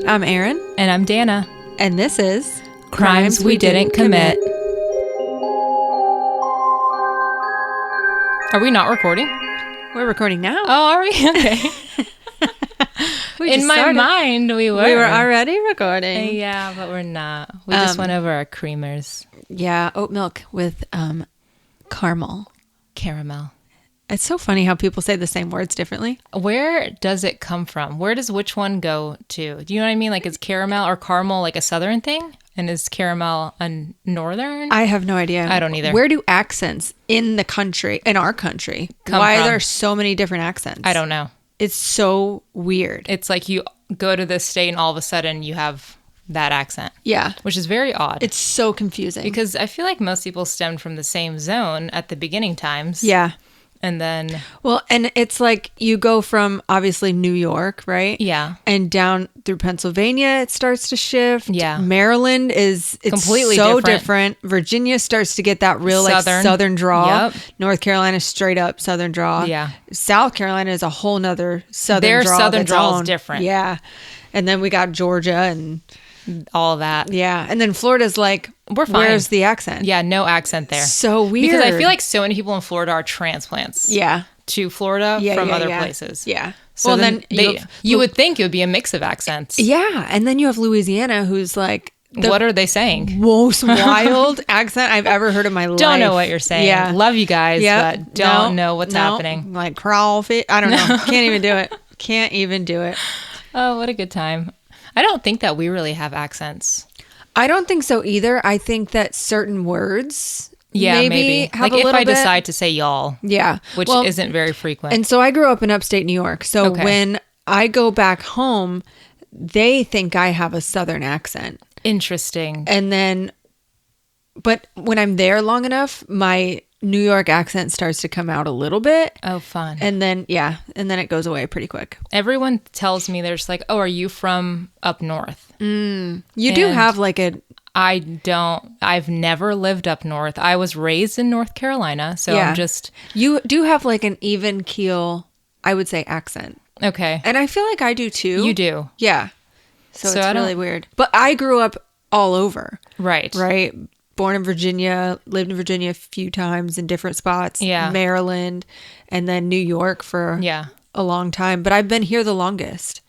I'm Erin. And I'm Dana. And this is Crimes We Didn't Commit. Are we not recording? We're recording now. Oh, are we? Okay. In my mind, we were. We were already recording. Yeah, but we're not. We just went over our creamers. Yeah, oat milk with caramel. Caramel. It's so funny how people say the same words differently. Where does it come from? Where does which one go to? Do you know what I mean? Like, is caramel or caramel like a southern thing? And is caramel a northern? I have no idea. I don't either. Where do accents in our country, why are there so many different accents? I don't know. It's so weird. It's like you go to this state and all of a sudden you have that accent. Yeah. Which is very odd. It's so confusing. Because I feel like most people stemmed from the same zone at the beginning times. Yeah. And then... Well, and it's like you go from obviously New York, right? Yeah. And down through Pennsylvania, it starts to shift. Yeah. Maryland it's completely so different. Virginia starts to get that real southern draw. Yep. North Carolina, straight up southern draw. Yeah. South Carolina is a whole nother southern draw. Their southern draw is different. Yeah. And then we got Georgia and... all of that. Yeah. And then Florida's like, we're fine. Where's the accent? Yeah, no accent there. So weird. Because I feel like so many people in Florida are transplants. Yeah. To Florida from other places. Yeah. So well, then you would think it would be a mix of accents. Yeah. And then you have Louisiana, who's like... what are they saying? Most wild accent I've ever heard in my life. Don't know what you're saying. Yeah. Love you guys, but don't know what's happening. Like crawfish. I don't know. Can't even do it. Can't even do it. Oh, what a good time. I don't think that we really have accents. I don't think so either. I think that certain words maybe. Have like a if little I bit. decide to say y'all. Yeah. Which isn't very frequent. And so I grew up in upstate New York. So when I go back home, they think I have a southern accent. Interesting. And then, but when I'm there long enough, my New York accent starts to come out a little bit. Oh, fun. And then, and then it goes away pretty quick. Everyone tells me, they're just like, oh, are you from up north? You do have like a... I've never lived up north. I was raised in North Carolina, so I'm just... You do have like an even keel, I would say, accent. Okay. And I feel like I do too. You do. Yeah. So it's really weird. But I grew up all over. Right. Right? Born in Virginia, lived in Virginia a few times in different spots. Yeah. Maryland, and then New York for a long time. But I've been here the longest.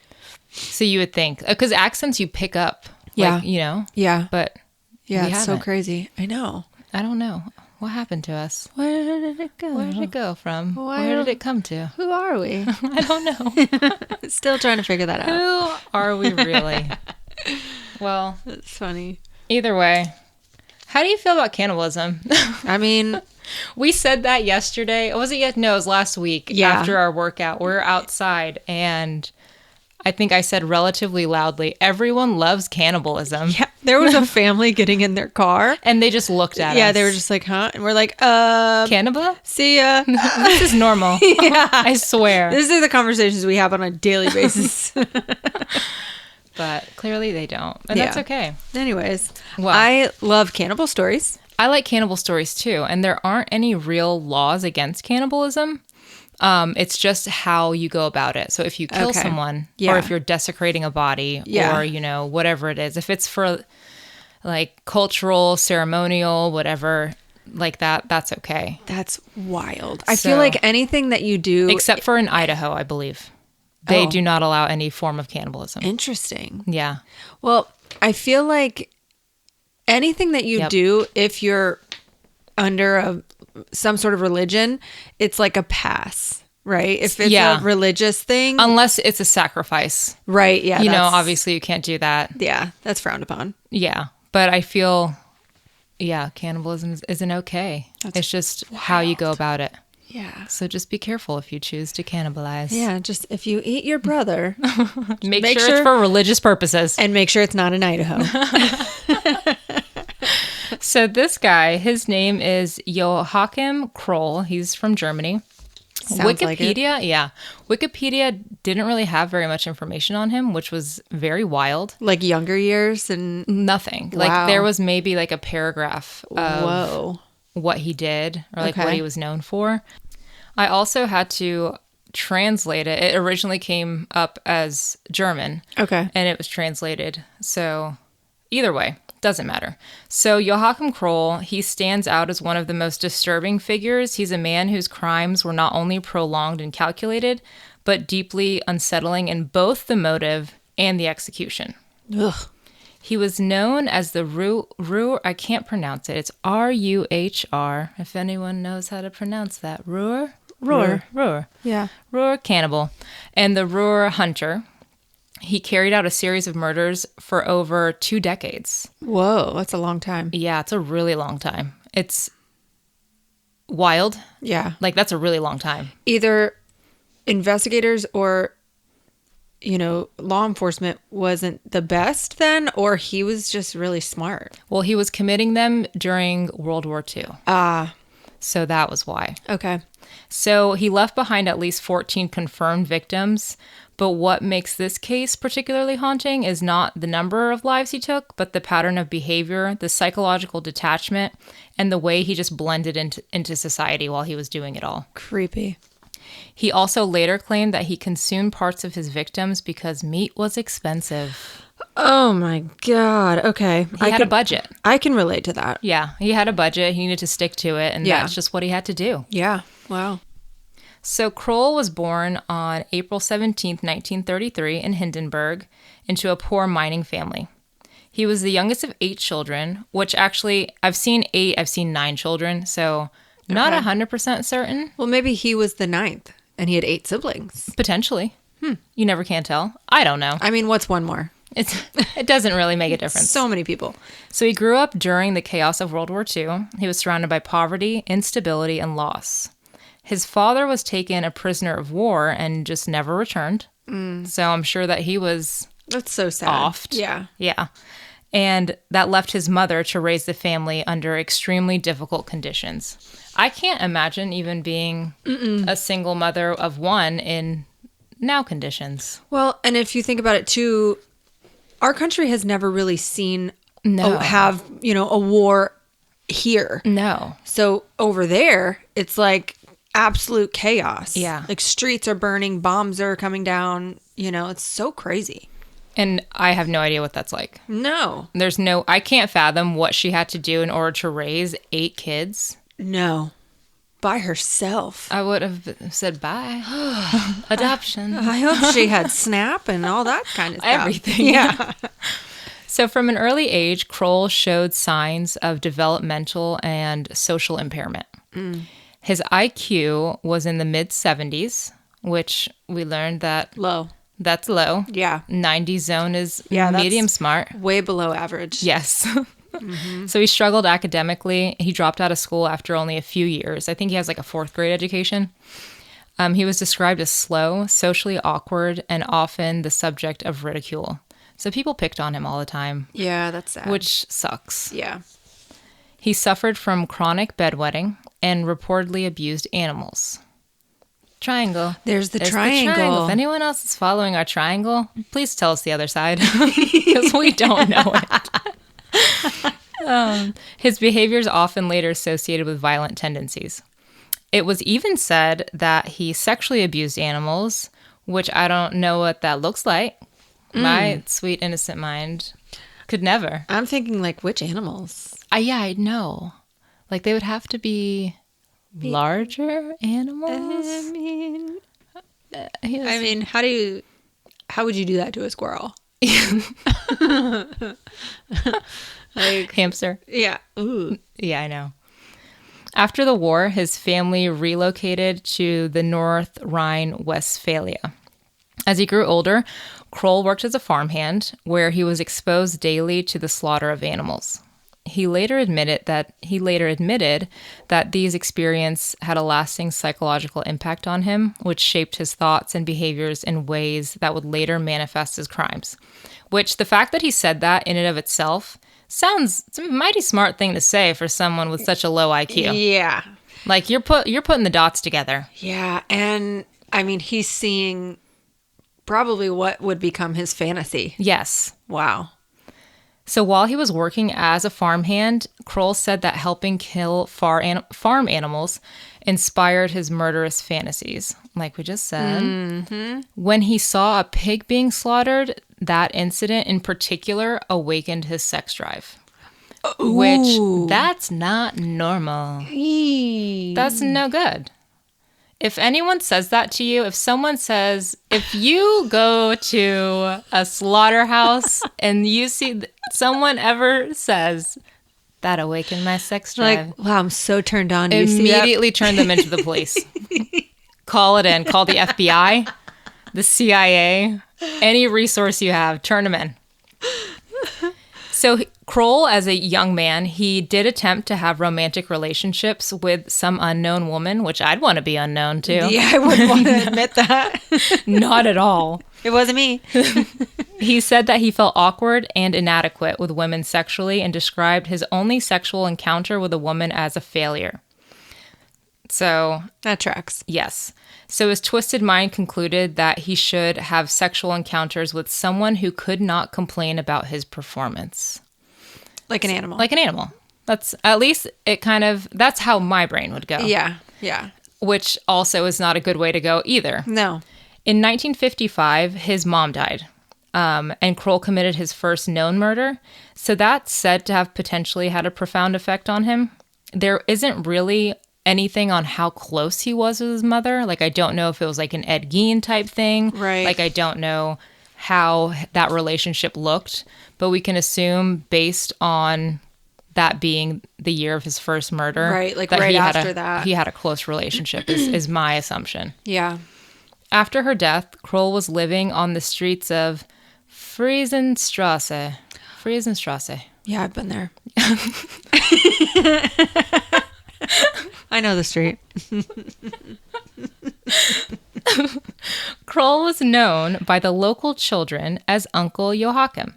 So you would think, because accents you pick up. Yeah. Like, you know? Yeah. But it's so crazy. I know. I don't know. What happened to us? Where did it go? Where did it go from? Where did it come to? Who are we? I don't know. Still trying to figure that out. Who are we really? Well, it's funny. Either way. How do you feel about cannibalism? I mean, we said that yesterday. Was it yet? No, it was last week after our workout. We're outside and I think I said relatively loudly, everyone loves cannibalism. Yeah, there was a family getting in their car. And they just looked at us. Yeah, they were just like, huh? And we're like, Cannibal? See ya. This is normal. Yeah. I swear. These are the conversations we have on a daily basis. But clearly they don't. And that's okay. Anyways, I love cannibal stories. I like cannibal stories too. And there aren't any real laws against cannibalism. It's just how you go about it. So if you kill someone or if you're desecrating a body or, you know, whatever it is, if it's for like cultural, ceremonial, whatever like that, that's okay. That's wild. I feel like anything that you do... Except for in Idaho, I believe. They do not allow any form of cannibalism. Interesting. Yeah. Well, I feel like anything that you do, if you're under some sort of religion, it's like a pass, right? If it's a religious thing. Unless it's a sacrifice. Right, yeah. You know, obviously you can't do that. Yeah, that's frowned upon. Yeah. But I feel, cannibalism isn't okay. It's just how you go about it. Yeah. So just be careful if you choose to cannibalize. Yeah, just if you eat your brother, make sure it's for religious purposes. And make sure it's not in Idaho. So this guy, his name is Joachim Kroll. He's from Germany. Sounds Wikipedia, like it. Wikipedia didn't really have very much information on him, which was very wild. Like younger years and... Nothing. Wow. Like there was maybe like a paragraph of what he did or like what he was known for. I also had to translated, it originally came up as German. Okay. And it was translated. So either way, doesn't matter. So Joachim Kroll, he stands out as one of the most disturbing figures. He's a man whose crimes were not only prolonged and calculated, but deeply unsettling in both the motive and the execution. Ugh. He was known as the Ruhr, I can't pronounce it. It's R-U-H-R, if anyone knows how to pronounce that. Ruhr? Ruhr. Yeah. Ruhr cannibal. And the Ruhr hunter. He carried out a series of murders for over 2 decades. Whoa, that's a long time. Yeah, it's a really long time. It's wild. Yeah. Like, that's a really long time. Either investigators or law enforcement wasn't the best then, or he was just really smart. Well, he was committing them during World War II. So that was why. Okay. So he left behind at least 14 confirmed victims, but what makes this case particularly haunting is not the number of lives he took, but the pattern of behavior, the psychological detachment, and the way he just blended into society while he was doing it all. Creepy. He also later claimed that he consumed parts of his victims because meat was expensive. Oh my God. Okay. He had a budget. I can relate to that. Yeah, he had a budget. He needed to stick to it, and that's just what he had to do. Yeah. Wow. So Kroll was born on April 17th, 1933 in Hindenburg into a poor mining family. He was the youngest of 8 children, which actually, I've seen 9 children, so not 100% certain. Well, maybe he was the 9th and he had 8 siblings. Potentially. You never can tell. I don't know. I mean, what's one more? It doesn't really make a difference. So many people. So he grew up during the chaos of World War II. He was surrounded by poverty, instability, and loss. His father was taken a prisoner of war and just never returned. So I'm sure that he was... That's so sad. Offed. Yeah. Yeah. And that left his mother to raise the family under extremely difficult conditions. I can't imagine even being a single mother of one in now conditions. Well, and if you think about it too, our country has never really seen a war here. No. So over there, it's like absolute chaos. Yeah. Like streets are burning, bombs are coming down, it's so crazy. And I have no idea what that's like. No. I can't fathom what she had to do in order to raise 8 kids. No. By herself. I would have said bye. Adoption. I hope she had SNAP and all that kind of stuff. Everything. Yeah. So from an early age, Kroll showed signs of developmental and social impairment. His IQ was in the mid-70s, which we learned that... Low. That's low. Yeah. 90 zone is medium smart. Way below average. Yes. So he struggled academically. He dropped out of school after only a few years. I think he has like a 4th grade education. He was described as slow, socially awkward, and often the subject of ridicule. So people picked on him all the time. Yeah, that's sad. Which sucks. Yeah. He suffered from chronic bedwetting and reportedly abused animals. Triangle. There's the triangle. If anyone else is following our triangle, please tell us the other side because we don't know it. His behavior is often later associated with violent tendencies. It was even said that he sexually abused animals, which I don't know what that looks like. My sweet, innocent mind could never. I'm thinking like which animals? I know. Like they would have to be larger animals. I mean, how would you do that to a squirrel? Like hamster. Yeah. Ooh. Yeah, I know. After the war, his family relocated to the North Rhine-Westphalia. As he grew older, Kroll worked as a farmhand, where he was exposed daily to the slaughter of animals. He later admitted that these experiences had a lasting psychological impact on him, which shaped his thoughts and behaviors in ways that would later manifest as crimes. Which the fact that he said that in and of itself sounds it's a mighty smart thing to say for someone with such a low IQ. Yeah. Like you're putting the dots together. Yeah, and I mean he's seeing probably what would become his fantasy. Yes. Wow. So while he was working as a farmhand, Kroll said that helping kill farm animals inspired his murderous fantasies, like we just said. Mm-hmm. When he saw a pig being slaughtered, that incident in particular awakened his sex drive. Ooh. Which, that's not normal. That's no good. If anyone says that to you, if someone says, if you go to a slaughterhouse and you see someone ever says, that awakened my sex drive. Like, wow, I'm so turned on. Immediately turn them into the police. Call it in. Call the FBI, the CIA, any resource you have, turn them in. So Kroll, as a young man, he did attempt to have romantic relationships with some unknown woman, which I'd want to be unknown too. Yeah, I wouldn't want to admit that. Not at all. It wasn't me. He said that he felt awkward and inadequate with women sexually and described his only sexual encounter with a woman as a failure. So... that tracks. Yes. So his twisted mind concluded that he should have sexual encounters with someone who could not complain about his performance. Like an animal. Like an animal. That's, at least it kind of, that's how my brain would go. Yeah, yeah. Which also is not a good way to go either. No. In 1955, his mom died. And Kroll committed his first known murder. So that's said to have potentially had a profound effect on him. There isn't really anything on how close he was with his mother. Like, I don't know if it was like an Ed Gein type thing. Right. Like, I don't know how that relationship looked, but we can assume based on that being the year of his first murder. Right, like right after that. He had a close relationship is my assumption. Yeah. After her death, Kroll was living on the streets of Friesenstrasse. Yeah, I've been there. I know the street. Kroll was known by the local children as Uncle Joachim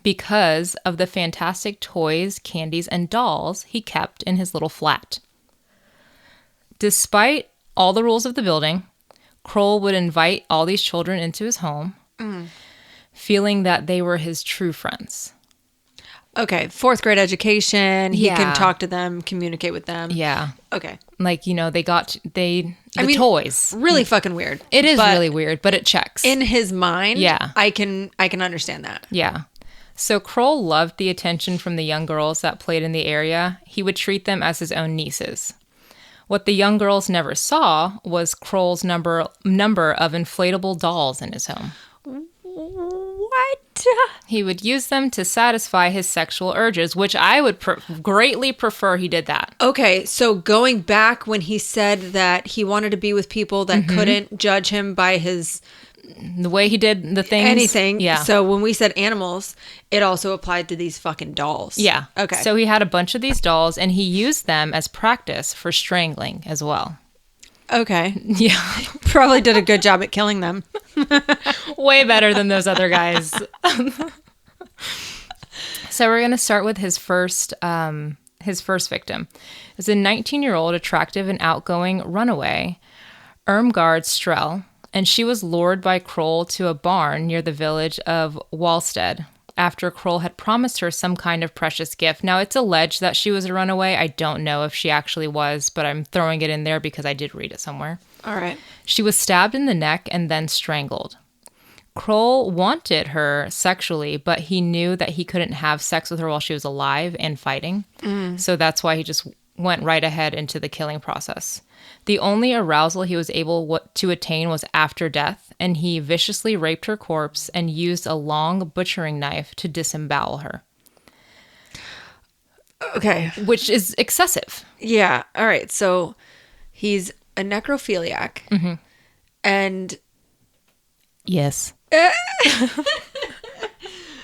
because of the fantastic toys, candies, and dolls he kept in his little flat. Despite all the rules of the building, Kroll would invite all these children into his home, feeling that they were his true friends. Okay, 4th grade education. He can talk to them, communicate with them. Yeah. Okay. Like, you know, toys. Really fucking weird. It is really weird, but it checks. In his mind, I can understand that. Yeah. So Kroll loved the attention from the young girls that played in the area. He would treat them as his own nieces. What the young girls never saw was Kroll's number of inflatable dolls in his home. What? He would use them to satisfy his sexual urges, which I would greatly prefer he did that. Okay, so going back when he said that he wanted to be with people that couldn't judge him by the way he did the things. Anything. Yeah. So when we said animals, it also applied to these fucking dolls. Yeah. Okay. So he had a bunch of these dolls, and he used them as practice for strangling as well. Okay. Yeah. Probably did a good job at killing them. Way better than those other guys. So we're going to start with his first victim. It's a 19-year-old attractive and outgoing runaway, Irmgard Strell, and she was lured by Kroll to a barn near the village of Wallstead after Kroll had promised her some kind of precious gift. Now, it's alleged that she was a runaway. I don't know if she actually was, but I'm throwing it in there because I did read it somewhere. All right. She was stabbed in the neck and then strangled. Kroll wanted her sexually, but he knew that he couldn't have sex with her while she was alive and fighting. So that's why he just went right ahead into the killing process. The only arousal he was able to attain was after death, and he viciously raped her corpse and used a long butchering knife to disembowel her. Okay. Which is excessive. Yeah. All right. So he's a necrophiliac. And... yes.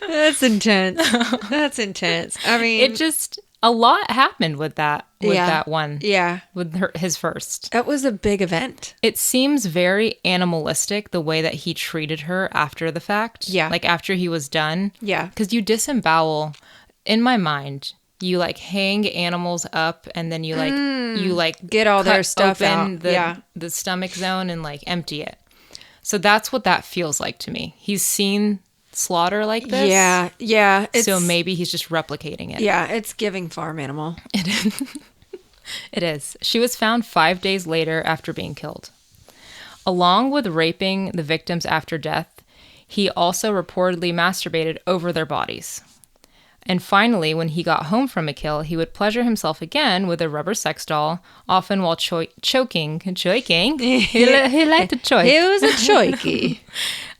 That's intense. That's intense. I mean... a lot happened with that one. Yeah. With his first. That was a big event. It seems very animalistic the way that he treated her after the fact. Yeah. Like after he was done. Yeah. Because you disembowel, in my mind, you like hang animals up and then you get all their stuff out. The stomach zone and like empty it. So that's what that feels like to me. He's seen slaughter like this. Yeah. So maybe he's just replicating it. Yeah, it's giving farm animal. It is. It is. She was found 5 days later after being killed. Along with raping the victims after death, he also reportedly masturbated over their bodies. And finally, when he got home from a kill, he would pleasure himself again with a rubber sex doll, often while choking. He liked to choke. He was a choiky.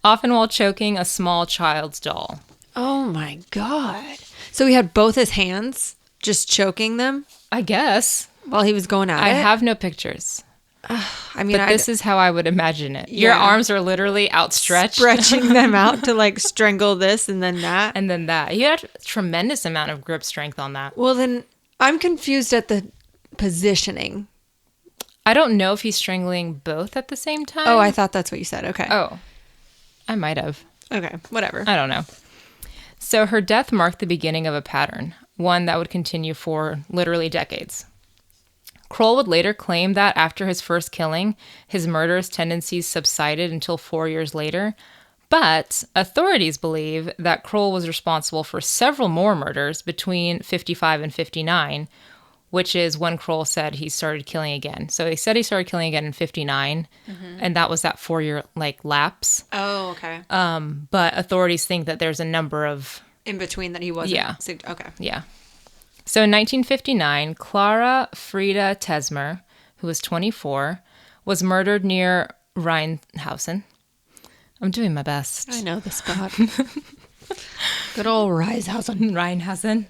Often while choking a small child's doll. Oh my God. So he had both his hands just choking them? I guess. While he was going at it? I have no pictures. I mean, but this is how I would imagine it. Your arms are literally outstretched. Stretching them out to like strangle this and then that. And then that. He had a tremendous amount of grip strength on that. Well, then I'm confused at the positioning. I don't know if he's strangling both at the same time. Oh, I thought that's what you said. Okay. Oh, I might have. Okay, whatever. I don't know. So her death marked the beginning of a pattern, one that would continue for literally decades. Kroll would later claim that after his first killing, his murderous tendencies subsided until 4 years later. But authorities believe that Kroll was responsible for several more murders between 55 and 59, which is when Kroll said he started killing again. So he said he started killing again in 59, and that was that 4-year lapse. Oh, okay. But authorities think that there's a number of... in between that he wasn't. Yeah. Okay. Yeah. So in 1959, Clara Frieda Tesmer, who was 24, was murdered near Rheinhausen. I'm doing my best. I know the spot. Good old Rheinhausen.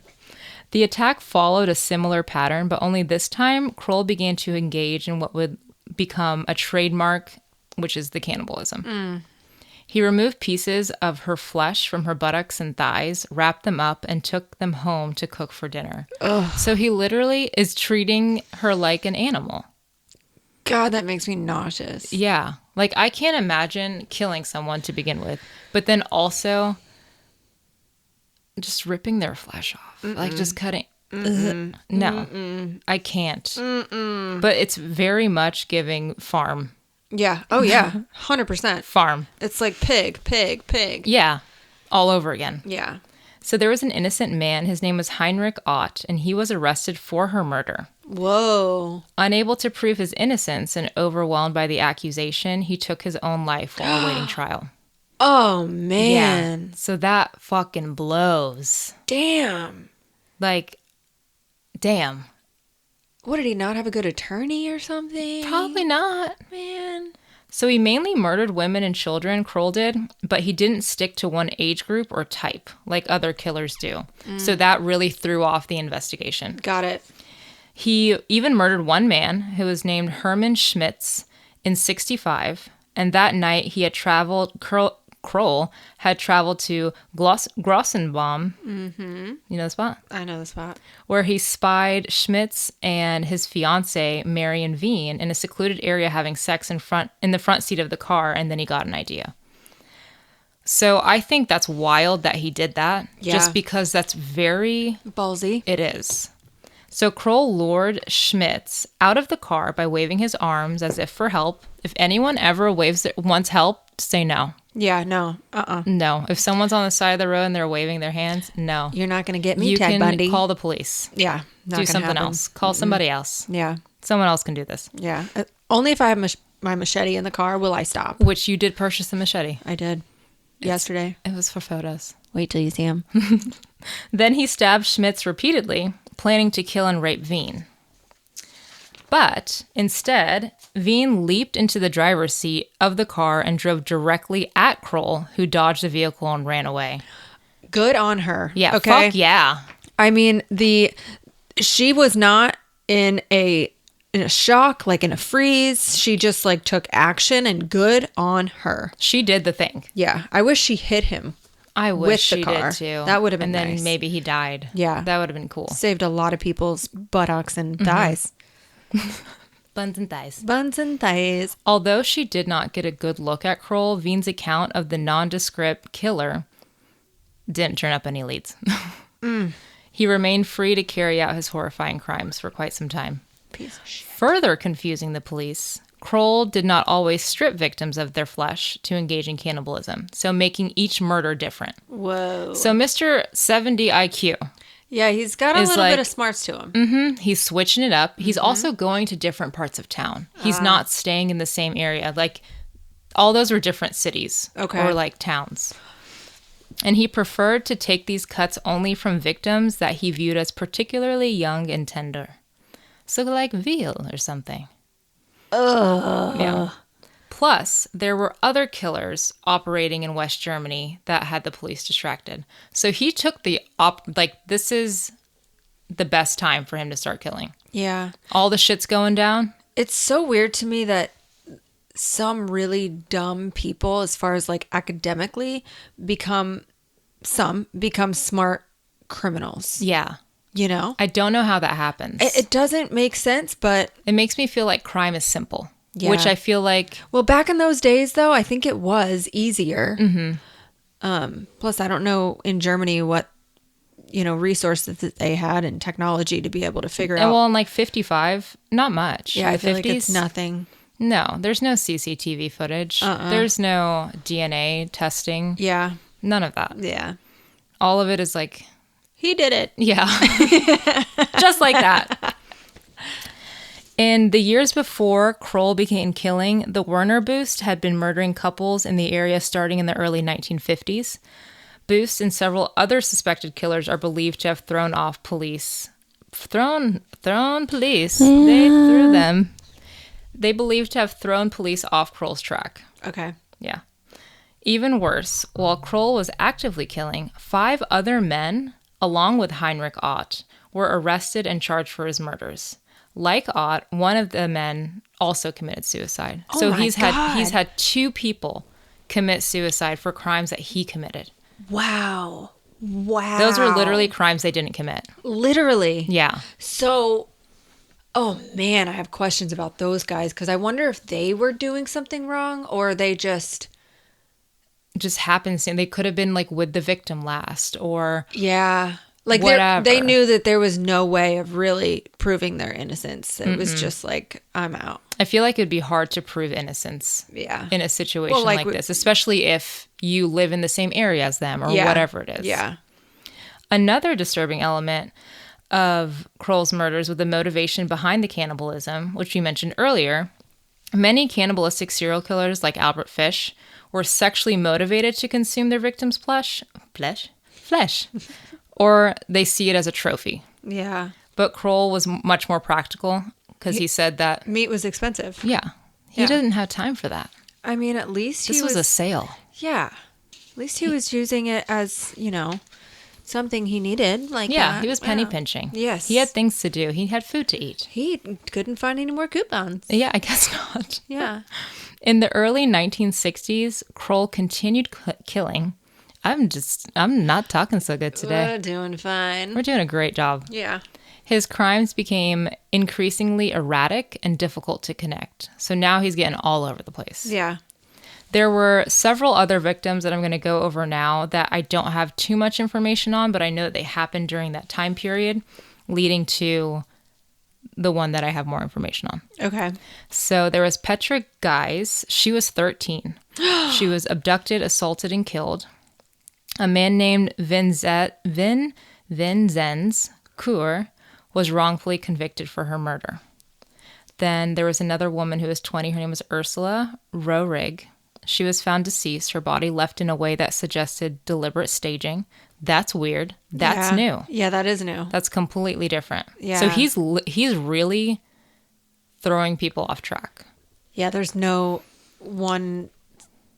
The attack followed a similar pattern, but only this time, Kroll began to engage in what would become a trademark, which is the cannibalism. He removed pieces of her flesh from her buttocks and thighs, wrapped them up, and took them home to cook for dinner. Ugh. So he literally is treating her like an animal. God, that makes me nauseous. Yeah. Like, I can't imagine killing someone to begin with, but then also just ripping their flesh off. Like, just cutting. No, I can't. But it's very much giving farm. Yeah. Oh, yeah. 100%. Farm. It's like pig. Yeah. All over again. Yeah. So there was an innocent man. His name was Heinrich Ott, and he was arrested for her murder. Whoa. Unable to prove his innocence and overwhelmed by the accusation, he took his own life while awaiting trial. Oh, man. Yeah. So that fucking blows. Damn. Like, damn. What, did he not have a good attorney or something? Probably not. Man. So he mainly murdered women and children, Kroll did, but he didn't stick to one age group or type like other killers do. So that really threw off the investigation. Got it. He even murdered one man who was named Hermann Schmitz in 1965, and that night he had traveled... Kroll had traveled to Grossenbaum. You know the spot? I know the spot. Where he spied Schmitz and his fiancée, Marion Veen, in a secluded area having sex in the front seat of the car, and then he got an idea. So I think that's wild that he did that. Yeah. Just because that's very... ballsy. It is. So Kroll lured Schmitz out of the car by waving his arms as if for help. If anyone ever wants help, say no. Yeah, no. No. If someone's on the side of the road and they're waving their hands, no. You're not going to get me, Ted Bundy. You can call the police. Yeah. Do something else. Call somebody else. Yeah. Someone else can do this. Yeah. Only if I have my machete in the car will I stop. Which you did purchase the machete. I did. Yesterday. It was for photos. Wait till you see him. Then he stabbed Schmitz repeatedly, planning to kill and rape Veen. But instead, Veen leaped into the driver's seat of the car and drove directly at Kroll, who dodged the vehicle and ran away. Good on her. Yeah, okay. Fuck yeah. I mean, she was not in a shock, like in a freeze. She just took action, and good on her. She did the thing. Yeah. I wish she hit him. I wish she did too. That would have been nice. And then maybe he died. Yeah. That would have been cool. Saved a lot of people's buttocks and thighs. Buns and thighs. Buns and thighs. Although she did not get a good look at Kroll, Veen's account of the nondescript killer didn't turn up any leads. He remained free to carry out his horrifying crimes for quite some time. Piece of shit. Further confusing the police, Kroll did not always strip victims of their flesh to engage in cannibalism, so making each murder different. Whoa. So Mr. 70 IQ. Yeah, he's got a little bit of smarts to him. Mm-hmm, he's switching it up. He's also going to different parts of town. He's not staying in the same area. Like, all those were different cities or, like, towns. And he preferred to take these cuts only from victims that he viewed as particularly young and tender. So, like veal or something. Yeah. Plus, there were other killers operating in West Germany that had the police distracted. So he took this is the best time for him to start killing. Yeah. All the shit's going down. It's so weird to me that some really dumb people, as far as like academically, become smart criminals. Yeah. You know? I don't know how that happens. It doesn't make sense, but... It makes me feel like crime is simple. Yeah. Which I feel like... Well, back in those days, though, I think it was easier. Mm-hmm. Plus, I don't know in Germany what, resources that they had and technology to be able to figure out. Well, in like 55, not much. Yeah, I feel like it's nothing. No, there's no CCTV footage. There's no DNA testing. Yeah. None of that. Yeah. All of it is like... He did it. Yeah. Just like that. In the years before Kroll began killing, the Werner Boost had been murdering couples in the area starting in the early 1950s. Boost and several other suspected killers are believed to have thrown police. They threw them. They believed to have thrown police off Kroll's track. Okay. Yeah. Even worse, while Kroll was actively killing, 5 other men, along with Heinrich Ott, were arrested and charged for his murders. Like Ott, one of the men also committed suicide. Oh so my he's God. had 2 people commit suicide for crimes that he committed. Wow. Those were literally crimes they didn't commit. Literally. Yeah. So, oh man, I have questions about those guys because I wonder if they were doing something wrong or they just happens. They could have been like with the victim last or like whatever. They knew that there was no way of really proving their innocence. It was just like, I'm out. I feel like it'd be hard to prove innocence in a situation like this, especially if you live in the same area as them or whatever it is. Yeah. Another disturbing element of Kroll's murders was the motivation behind the cannibalism, which we mentioned earlier. Many cannibalistic serial killers like Albert Fish were sexually motivated to consume their victims' flesh, or they see it as a trophy. Yeah. But Kroll was much more practical because he said that meat was expensive. Yeah. He didn't have time for that. I mean, at least this was a sale. Yeah. At least he was using it as, something he needed. Like he was penny pinching. Yes. He had things to do. He had food to eat. He couldn't find any more coupons. Yeah, I guess not. Yeah. In the early 1960s, Kroll continued killing. I'm not talking so good today. We're doing fine. We're doing a great job. Yeah. His crimes became increasingly erratic and difficult to connect. So now he's getting all over the place. Yeah. There were several other victims that I'm going to go over now that I don't have too much information on, but I know that they happened during that time period, leading to the one that I have more information on. Okay. So there was Petra Geis. She was 13. She was abducted, assaulted, and killed. A man named Vinzenz Kur was wrongfully convicted for her murder. Then there was another woman who was 20. Her name was Ursula Rohrig. She was found deceased, her body left in a way that suggested deliberate staging. That's weird. That's new. Yeah, that is new. That's completely different. Yeah. So he's really throwing people off track. Yeah, there's no one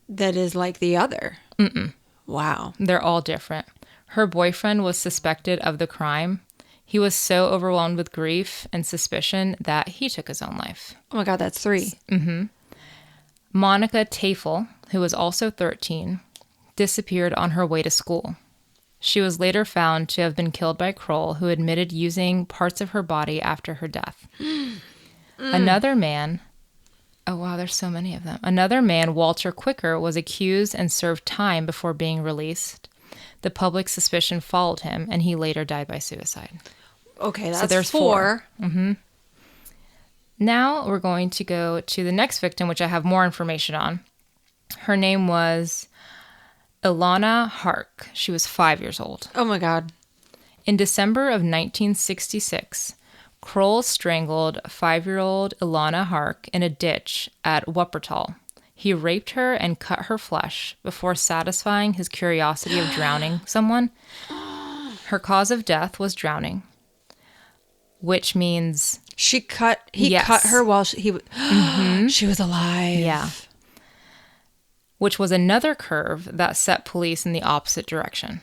that is like the other. Mm-mm. Wow. They're all different. Her boyfriend was suspected of the crime. He was so overwhelmed with grief and suspicion that he took his own life. Oh my God, that's 3. Mm-hmm. Monica Tafel, who was also 13, disappeared on her way to school. She was later found to have been killed by Kroll, who admitted using parts of her body after her death. Another man... Oh, wow, there's so many of them. Another man, Walter Quicker, was accused and served time before being released. The public suspicion followed him, and he later died by suicide. Okay, that's so there's 4. Mm-hmm. Now we're going to go to the next victim, which I have more information on. Her name was Ilana Hark. She was 5 years old. Oh my God. In December of 1966, Kroll strangled 5-year-old Ilana Hark in a ditch at Wuppertal. He raped her and cut her flesh before satisfying his curiosity of drowning someone. Her cause of death was drowning, which means... He cut her while she was alive. Yeah. Which was another curve that set police in the opposite direction.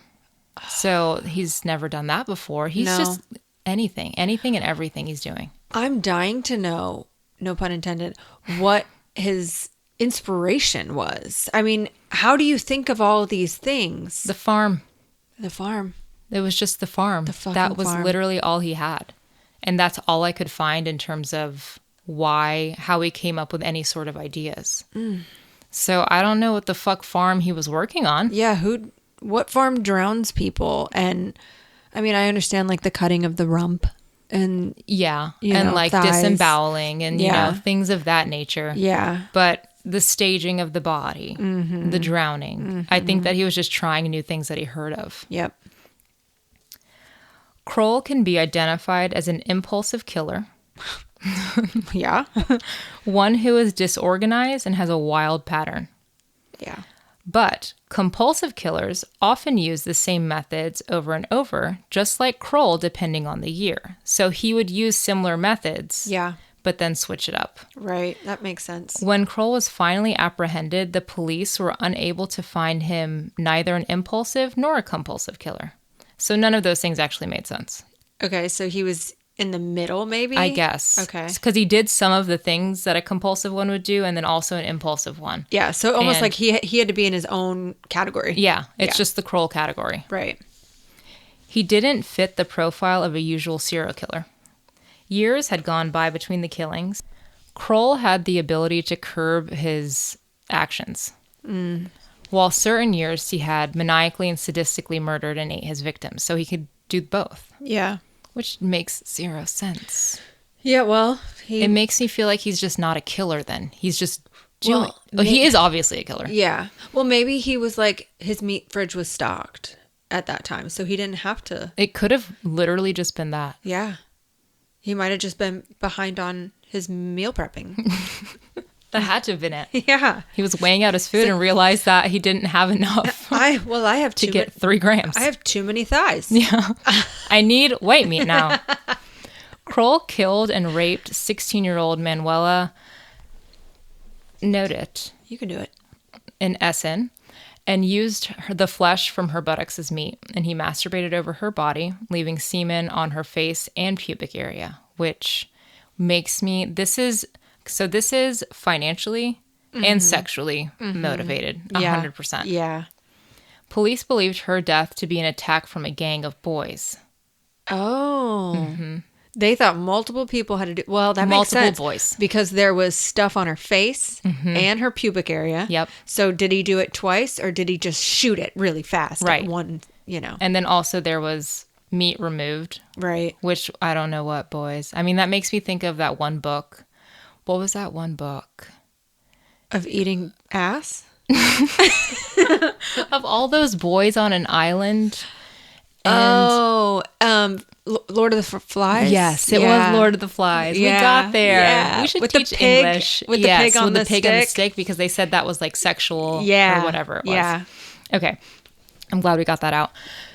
So he's never done that before. He's just anything and everything he's doing. I'm dying to know, no pun intended, what his inspiration was. I mean, how do you think of all these things? The farm. It was just the farm. That was literally all he had. And that's all I could find in terms of how he came up with any sort of ideas. So I don't know what the fuck farm he was working on. Yeah, what farm drowns people? And I mean, I understand like the cutting of the rump and like thighs. Disemboweling and you know, things of that nature. Yeah. But the staging of the body, the drowning. I think that he was just trying new things that he heard of. Yep. Kroll can be identified as an impulsive killer. Yeah. One who is disorganized and has a wild pattern. Yeah. But compulsive killers often use the same methods over and over, just like Kroll, depending on the year. So he would use similar methods. Yeah. But then switch it up. Right. That makes sense. When Kroll was finally apprehended, the police were unable to find him neither an impulsive nor a compulsive killer. So none of those things actually made sense. Okay. So he was in the middle, maybe? I guess. Okay. Because he did some of the things that a compulsive one would do and then also an impulsive one. Yeah. So almost like he had to be in his own category. Yeah. It's just the Kroll category. Right. He didn't fit the profile of a usual serial killer. Years had gone by between the killings. Kroll had the ability to curb his actions. While certain years he had maniacally and sadistically murdered and ate his victims. So he could do both. Yeah. Which makes zero sense. Yeah, well, it makes me feel like he's just not a killer then. He's just doing... Well, he is obviously a killer. Yeah. Well, maybe he was like, his meat fridge was stocked at that time, so he didn't have to... It could have literally just been that. Yeah. He might have just been behind on his meal prepping. That had to have been it. Yeah. He was weighing out his food and realized that he didn't have enough. I have to get 3 grams. I have too many thighs. Yeah. I need white meat now. Kroll killed and raped 16-year-old Manuela, note it. You can do it. In Essen, and used the flesh from her buttocks as meat. And he masturbated over her body, leaving semen on her face and pubic area, which makes me... This is financially and sexually motivated, 100%. Yeah. Police believed her death to be an attack from a gang of boys. Oh. They thought multiple people had to do... Well, that makes sense. Multiple boys. Because there was stuff on her face and her pubic area. Yep. So did he do it twice or did he just shoot it really fast? Right. At one, you know. And then also there was meat removed. Right. Which I don't know what boys. I mean, that makes me think of that one book. What was that one book? Of eating ass? Of all those boys on an island. Lord of the Flies? Yes, it was Lord of the Flies. Yeah. We got there. Yeah. We should with teach the pig, English. With the pig on the stick because they said that was like sexual or whatever it was. Yeah. Okay. I'm glad we got that out.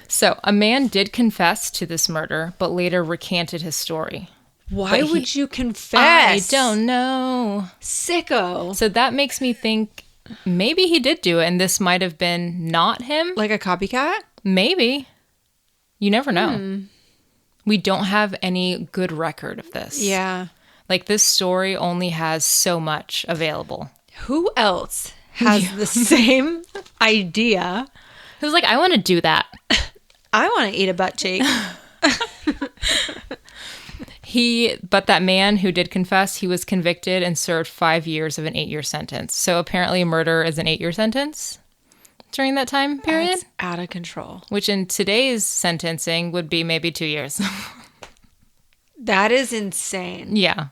So a man did confess to this murder, but later recanted his story. Why would you confess? I don't know. Sicko. So that makes me think maybe he did do it and this might have been not him. Like a copycat? Maybe. You never know. We don't have any good record of this. Yeah. Like this story only has so much available. Who else has the same idea? Who's like, I want to do that. I want to eat a butt cheek. But that man who did confess, he was convicted and served 5 years of an 8-year sentence. So apparently murder is an 8-year sentence during that time period. That's out of control. Which in today's sentencing would be maybe 2 years. That is insane. Yeah.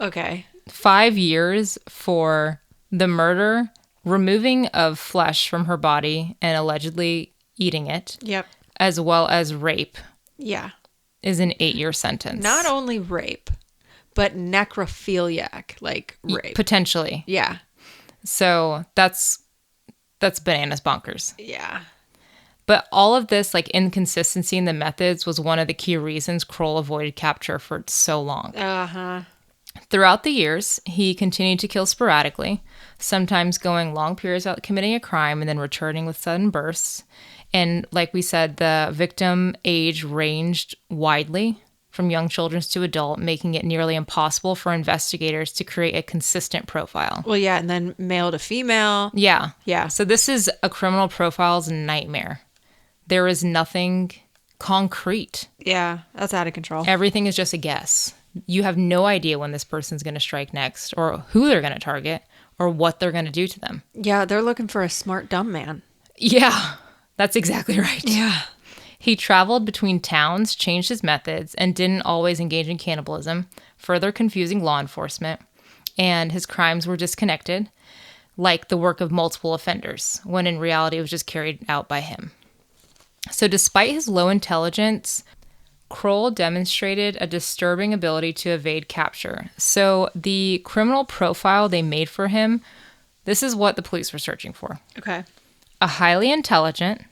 Okay. 5 years for the murder, removing of flesh from her body, and allegedly eating it. Yep. As well as rape. Yeah. Is an 8-year sentence. Not only rape, but necrophiliac, like rape. Potentially. Yeah. So that's bananas bonkers. Yeah. But all of this, like, inconsistency in the methods was one of the key reasons Kroll avoided capture for so long. Uh-huh. Throughout the years, he continued to kill sporadically, sometimes going long periods without committing a crime and then returning with sudden bursts. And like we said, the victim age ranged widely from young children to adult, making it nearly impossible for investigators to create a consistent profile. Well, yeah, and then male to female. Yeah. Yeah. So this is a criminal profile's nightmare. There is nothing concrete. Yeah, that's out of control. Everything is just a guess. You have no idea when this person's going to strike next, or who they're going to target, or what they're going to do to them. Yeah, they're looking for a smart, dumb man. Yeah, that's exactly right. Yeah. He traveled between towns, changed his methods, and didn't always engage in cannibalism, further confusing law enforcement. And his crimes were disconnected, like the work of multiple offenders, when in reality it was just carried out by him. So despite his low intelligence, Kroll demonstrated a disturbing ability to evade capture. So the criminal profile they made for him, this is what the police were searching for. Okay. A highly intelligent,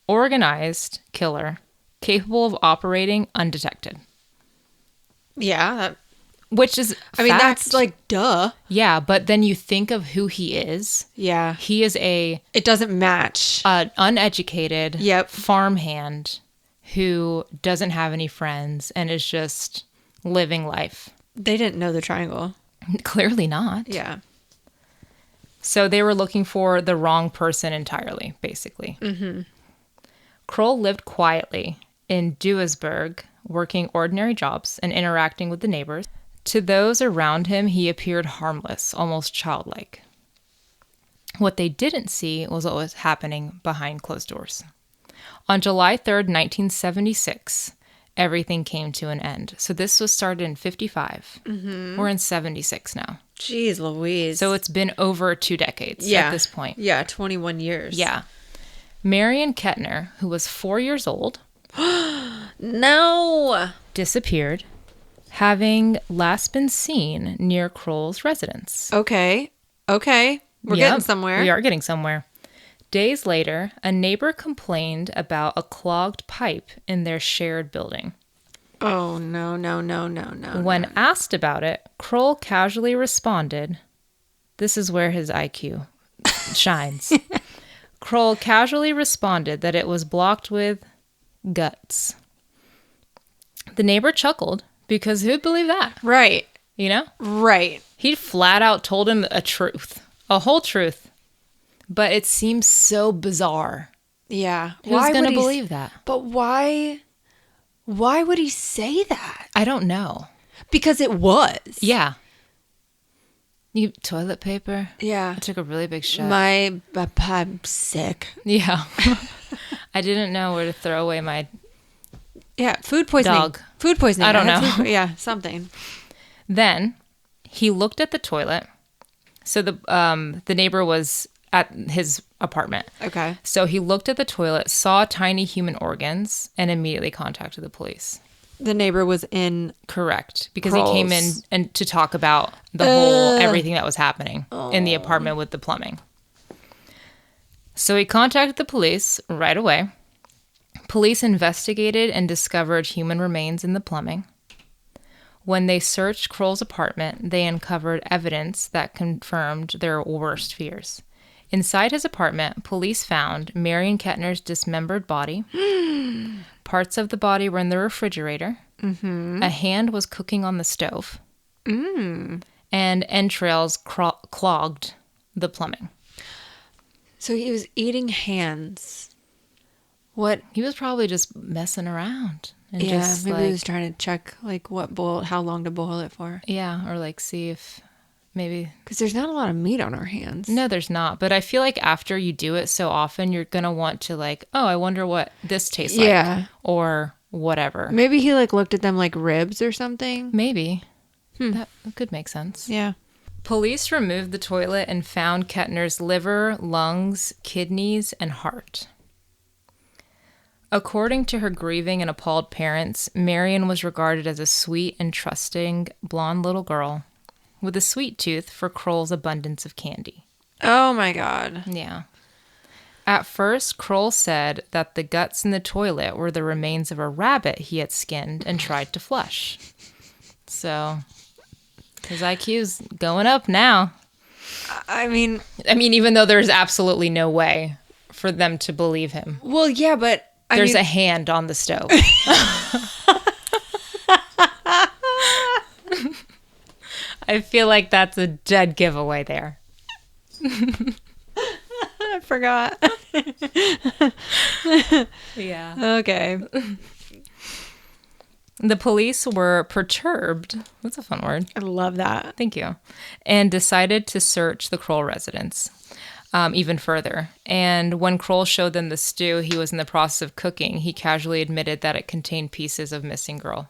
organized killer capable of operating undetected. Yeah. Which is that's like, duh. Yeah, but then you think of who he is. Yeah. He is It doesn't match. Uneducated farmhand who doesn't have any friends and is just living life. They didn't know the triangle. Clearly not. Yeah. So they were looking for the wrong person entirely, basically. Mm-hmm. Kroll lived quietly in Duisburg, working ordinary jobs and interacting with the neighbors. To those around him, he appeared harmless, almost childlike. What they didn't see was what was happening behind closed doors. On July 3rd, 1976, everything came to an end. So this was started in 55. Mm-hmm. We're in 76 now. Jeez Louise. So it's been over 2 decades at this point. Yeah, 21 years. Yeah. Marion Kettner, who was 4 years old, no, disappeared, having last been seen near Kroll's residence. Okay. We're getting somewhere. We are getting somewhere. Days later, a neighbor complained about a clogged pipe in their shared building. Oh, no. When asked about it, Kroll casually responded, this is where his IQ shines. Kroll casually responded that it was blocked with guts. The neighbor chuckled because who'd believe that? Right. You know? Right. He flat out told him a truth, a whole truth. But it seems so bizarre. Yeah. Who's going to believe that? But why would he say that? I don't know. Because it was. Yeah. You toilet paper? Yeah. I took a really big shot. I'm sick. Yeah. I didn't know where to throw away my food poisoning. Dog. Food poisoning. I don't know. Something. Then he looked at the toilet. So the neighbor was at his apartment. Okay. So he looked at the toilet, saw tiny human organs, and immediately contacted the police. The neighbor was in. Correct. Because he came in and to talk about the whole, everything that was happening in the apartment with the plumbing. So he contacted the police right away. Police investigated and discovered human remains in the plumbing. When they searched Kroll's apartment, they uncovered evidence that confirmed their worst fears. Inside his apartment, police found Marion Kettner's dismembered body. Parts of the body were in the refrigerator. Mm-hmm. A hand was cooking on the stove. And entrails clogged the plumbing. So he was eating hands. What? He was probably just messing around. And maybe he was trying to check how long to boil it for. Yeah, or see if maybe... Because there's not a lot of meat on our hands. No, there's not. But I feel like after you do it so often, you're going to want to I wonder what this tastes like. Or whatever. Maybe he looked at them like ribs or something. Maybe. That could make sense. Yeah. Police removed the toilet and found Kettner's liver, lungs, kidneys, and heart. According to her grieving and appalled parents, Marion was regarded as a sweet and trusting blonde little girl with a sweet tooth for Kroll's abundance of candy. Oh my God. Yeah. At first, Kroll said that the guts in the toilet were the remains of a rabbit he had skinned and tried to flush. So, his IQ's going up now. I mean, even though there's absolutely no way for them to believe him. Well, yeah, but there's a hand on the stove. I feel like that's a dead giveaway there. I forgot. Yeah. Okay. The police were perturbed. That's a fun word. I love that. Thank you. And decided to search the Kroll residence even further. And when Kroll showed them the stew he was in the process of cooking, he casually admitted that it contained pieces of missing girl.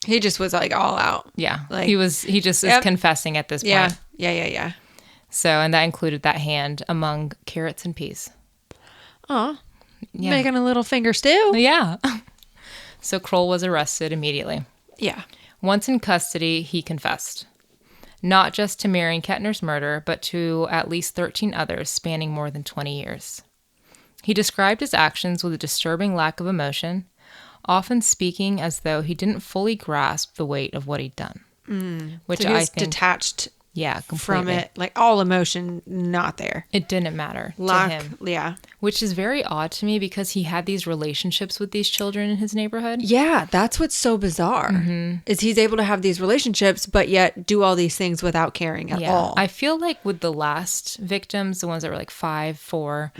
He just was like all out. Yeah. Like, he just is confessing at this point. Yeah. So, and that included that hand among carrots and peas. Oh, yeah. Making a little finger stew. Yeah. So Kroll was arrested immediately. Yeah. Once in custody, he confessed. Not just to Marion Kettner's murder, but to at least 13 others spanning more than 20 years. He described his actions with a disturbing lack of emotion, often speaking as though he didn't fully grasp the weight of what he'd done. Which so he was detached completely. From it. Like all emotion, not there. It didn't matter to him. Yeah. Which is very odd to me because he had these relationships with these children in his neighborhood. Yeah, that's what's so bizarre. Is he's able to have these relationships, but yet do all these things without caring at all. I feel like with the last victims, the ones that were like 5, 4,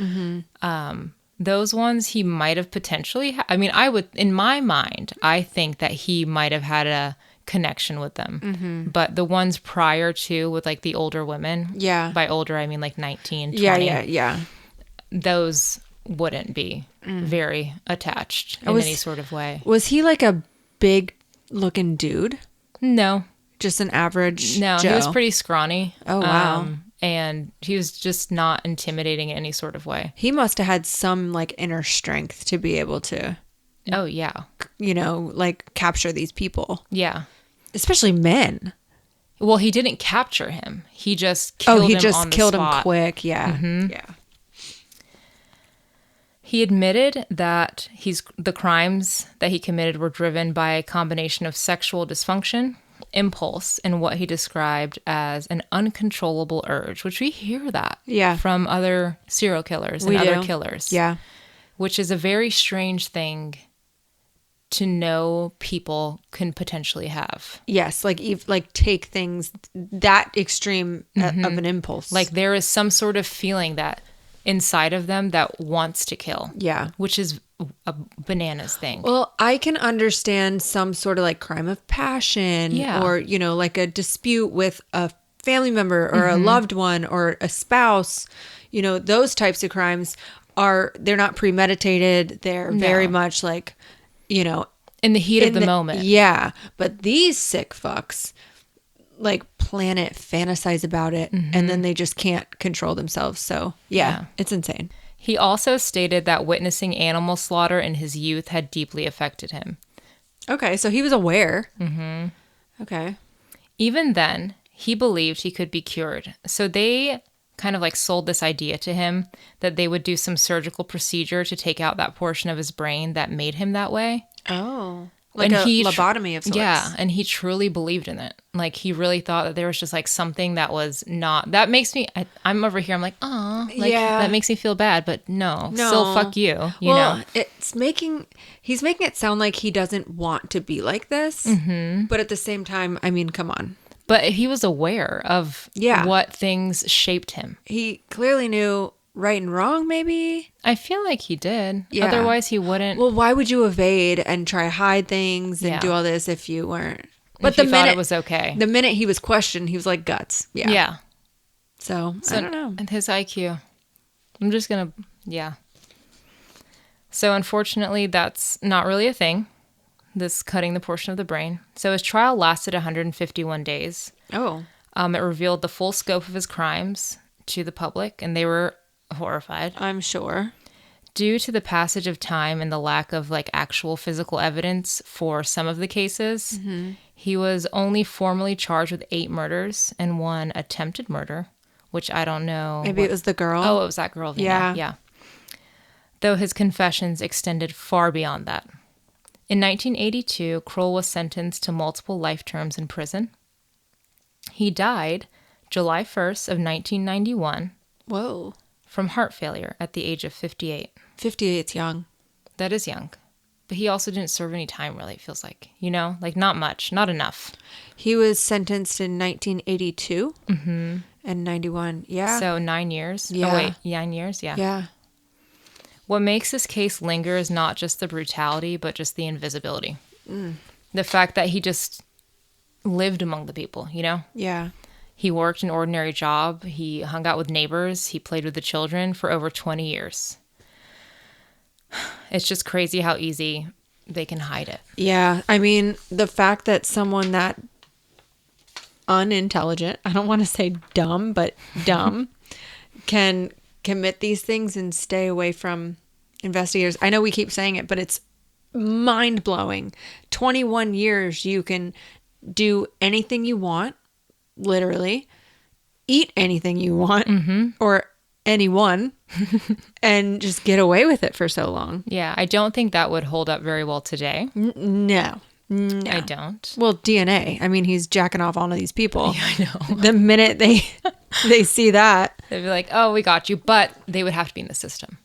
those ones he might have potentially... I would, in my mind, I think that he might have had a connection with them. But the ones prior to, with like the older women... Yeah. By older, I mean like 19, 20. Yeah. Those wouldn't be very attached in any sort of way. Was he like a big looking dude? No. Just an average No, Joe? He was pretty scrawny. Oh, wow. And he was just not intimidating in any sort of way. He must have had some like inner strength to be able to... Oh, yeah. Like capture these people. Yeah. Especially men. Well, he didn't capture him. He just killed him on the spot. Oh, he just killed him quick. Yeah. Yeah. He admitted that the crimes that he committed were driven by a combination of sexual dysfunction, impulse, and what he described as an uncontrollable urge, which we hear that from other serial killers and other killers. Yeah. Which is a very strange thing to know people can potentially have. Yes, like take things that extreme of an impulse. Like there is some sort of feeling that inside of them that wants to kill. Yeah. Which is a bananas thing. Well, I can understand some sort of like crime of passion or, like a dispute with a family member or a loved one or a spouse. Those types of crimes they're not premeditated. They're very much like, in the heat of the moment. Yeah. But these sick fucks like plan it, fantasize about it, and then they just can't control themselves. So yeah, it's insane. He also stated that witnessing animal slaughter in his youth had deeply affected him. Okay, so he was aware. Okay. Even then, he believed he could be cured. So they kind of like sold this idea to him that they would do some surgical procedure to take out that portion of his brain that made him that way. Oh. Like a lobotomy of sorts. Yeah, and he truly believed in it. Like, he really thought that there was just, like, something that was not... That makes me... I'm over here, I'm like, aw. Like, that makes me feel bad, but no. Still fuck you, you know? He's making it sound like he doesn't want to be like this. But at the same time, I mean, come on. But he was aware of what things shaped him. He clearly knew... right and wrong, maybe? I feel like he did. Yeah. Otherwise, he wouldn't. Well, why would you evade and try to hide things and do all this if you weren't? But the minute it was okay. The minute he was questioned, he was like, guts. Yeah. Yeah. So I don't know. And his IQ. I'm just going to, So unfortunately, that's not really a thing. this cutting the portion of the brain. So his trial lasted 151 days. Oh. It revealed the full scope of his crimes to the public, and they were horrified. I'm sure. Due to the passage of time and the lack of like actual physical evidence for some of the cases, he was only formally charged with 8 murders and 1 attempted murder, which I don't know. Maybe it was the girl. Oh, it was that girl. Yeah. Though his confessions extended far beyond that. In 1982, Kroll was sentenced to multiple life terms in prison. He died July 1st of 1991. Whoa. From heart failure at the age of 58. 58's young. That is young. But he also didn't serve any time, really, it feels like. You know? Like, not much. Not enough. He was sentenced in 1982 and 91. Yeah. So 9 years. Yeah. Oh, wait. 9 years? Yeah. Yeah. What makes this case linger is not just the brutality, but just the invisibility. The fact that he just lived among the people, you know? Yeah. He worked an ordinary job. He hung out with neighbors. He played with the children for over 20 years. It's just crazy how easy they can hide it. Yeah. I mean, the fact that someone that unintelligent, I don't want to say dumb, but dumb, can commit these things and stay away from investigators. I know we keep saying it, but it's mind-blowing. 21 years, you can do anything you want, literally, eat anything you want, or anyone, and just get away with it for so long. Yeah, I don't think that would hold up very well today. No. I don't. Well, DNA. I mean, he's jacking off all of these people. Yeah, I know. The minute they see that, they'd be like, oh, we got you. But they would have to be in the system.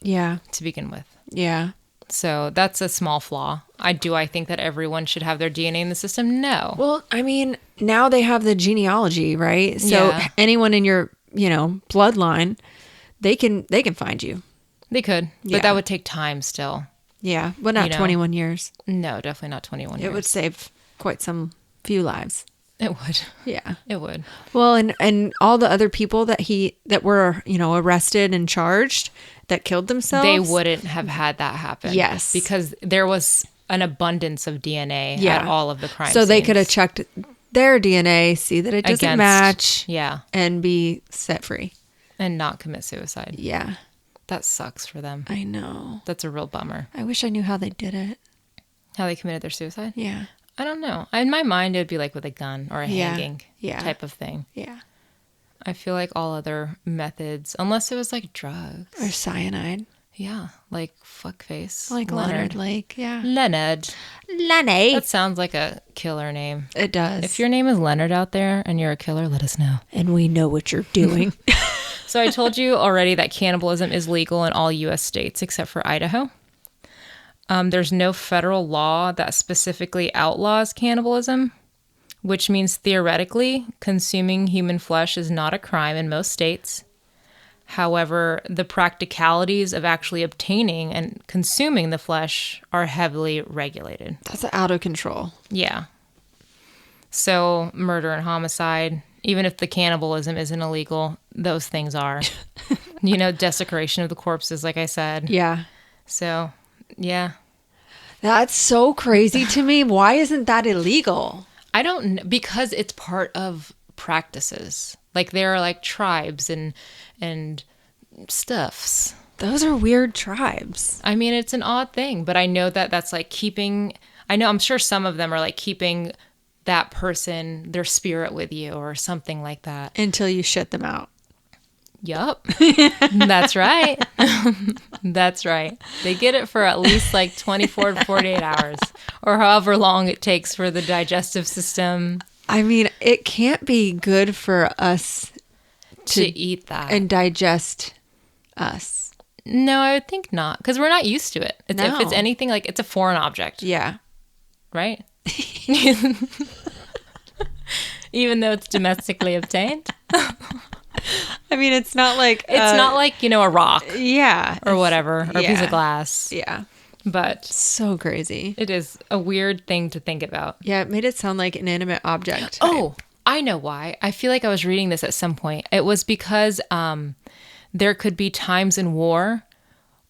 Yeah. To begin with. Yeah. So that's a small flaw. I think that everyone should have their DNA in the system? No. Well, I mean, now they have the genealogy, right? So anyone in your, bloodline, they can find you. They could, but that would take time still. Yeah, but not 21 years. No, definitely not 21 years. It would save quite some few lives. It would. Yeah. It would. Well, and all the other people that were, arrested and charged that killed themselves. They wouldn't have had that happen. Yes. Because there was an abundance of DNA at all of the crime So they scenes. could have checked their DNA, see that it doesn't match. Yeah. And be set free. And not commit suicide. Yeah. That sucks for them. I know. That's a real bummer. I wish I knew how they did it. How they committed their suicide? Yeah. I don't know. In my mind, it would be like with a gun or a hanging type of thing. Yeah. I feel like all other methods, unless it was like drugs. Or cyanide. Yeah. Like fuckface. Like Leonard Lake. Yeah. Leonard. Lenny. That sounds like a killer name. It does. If your name is Leonard out there and you're a killer, let us know. And we know what you're doing. So I told you already that cannibalism is legal in all U.S. states except for Idaho. There's no federal law that specifically outlaws cannibalism, which means theoretically consuming human flesh is not a crime in most states. However, the practicalities of actually obtaining and consuming the flesh are heavily regulated. That's out of control. Yeah. So murder and homicide, even if the cannibalism isn't illegal, those things are. Desecration of the corpses, like I said. Yeah. So, yeah. That's so crazy to me. Why isn't that illegal? I don't know. Because it's part of practices. Like there are like tribes and stuffs. Those are weird tribes. I mean, it's an odd thing, but I know that that's like I'm sure some of them are like keeping that person, their spirit with you or something like that. Until you shit them out. Yup. That's right. That's right. They get it for at least like 24 to 48 hours or however long it takes for the digestive system. I mean, it can't be good for us to eat that and digest us. No, I would think not, because we're not used to it. If it's anything, like it's a foreign object. Yeah. Right? Even though it's domestically obtained. I mean, it's not like a rock. Yeah. Or whatever. Or a piece of glass. Yeah. But so crazy. It is a weird thing to think about. Yeah, it made it sound like an inanimate object. Oh, I know why. I feel like I was reading this at some point. It was because there could be times in war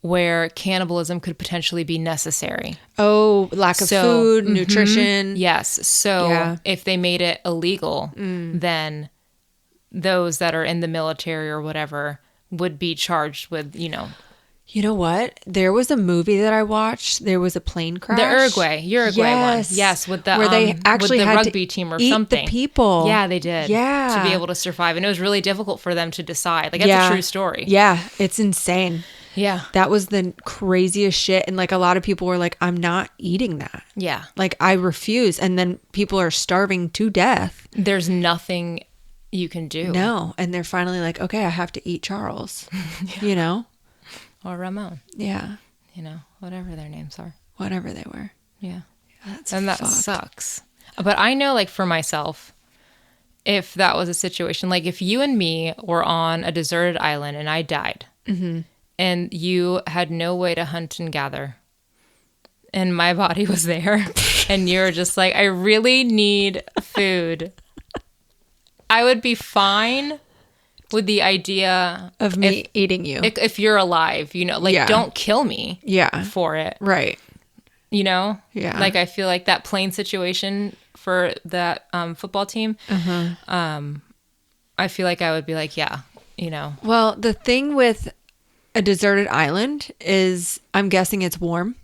where cannibalism could potentially be necessary. Oh, lack of food, nutrition. Yes. So if they made it illegal, then those that are in the military or whatever would be charged with, You know what? There was a movie that I watched. There was a plane crash. The Uruguay one. Yes, with the where they actually with the had rugby to team or eat something. The people. Yeah, they did. Yeah, to be able to survive, and it was really difficult for them to decide. Like that's a true story. Yeah, it's insane. Yeah, that was the craziest shit, and like a lot of people were like, "I'm not eating that." Yeah, like I refuse, and then people are starving to death. There's nothing you can do. No, and they're finally like, "Okay, I have to eat Charles." Or Ramon. Yeah. Whatever their names are. Whatever they were. Yeah. And that sucks. But I know, like, for myself, if that was a situation, like if you and me were on a deserted island and I died, and you had no way to hunt and gather, and my body was there, and you're just like, I really need food, I would be fine with the idea of me eating you. If you're alive, don't kill me for it. Right. Yeah. Like, I feel like that plane situation for that football team, I feel like I would be like, Well, the thing with a deserted island is I'm guessing it's warm.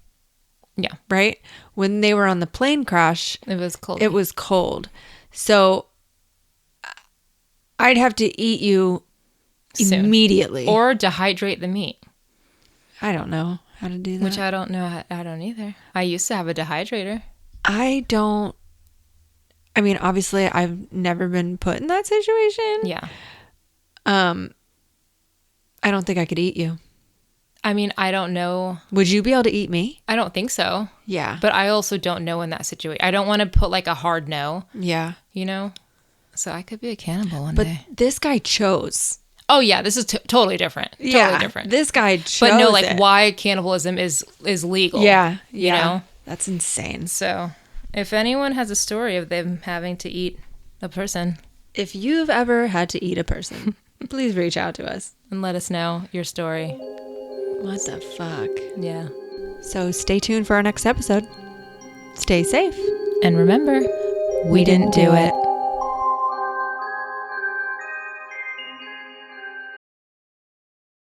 Yeah. Right? When they were on the plane crash, it was cold. It was cold. So I'd have to eat you soon. Immediately. Or dehydrate the meat. I don't know how to do that. Which I don't know. I don't either. I used to have a dehydrator. Obviously I've never been put in that situation. Yeah. I don't think I could eat you. I don't know. Would you be able to eat me? I don't think so. Yeah. But I also don't know in that situation. I don't want to put like a hard no. Yeah. So I could be a cannibal one day. But this guy chose. Oh yeah, this is totally different. Totally different. This guy chose. But no, like why cannibalism is legal. Yeah. Yeah. That's insane. So if anyone has a story of them having to eat a person. If you've ever had to eat a person, please reach out to us. And let us know your story. What the fuck? Yeah. So stay tuned for our next episode. Stay safe. And remember, we didn't do it.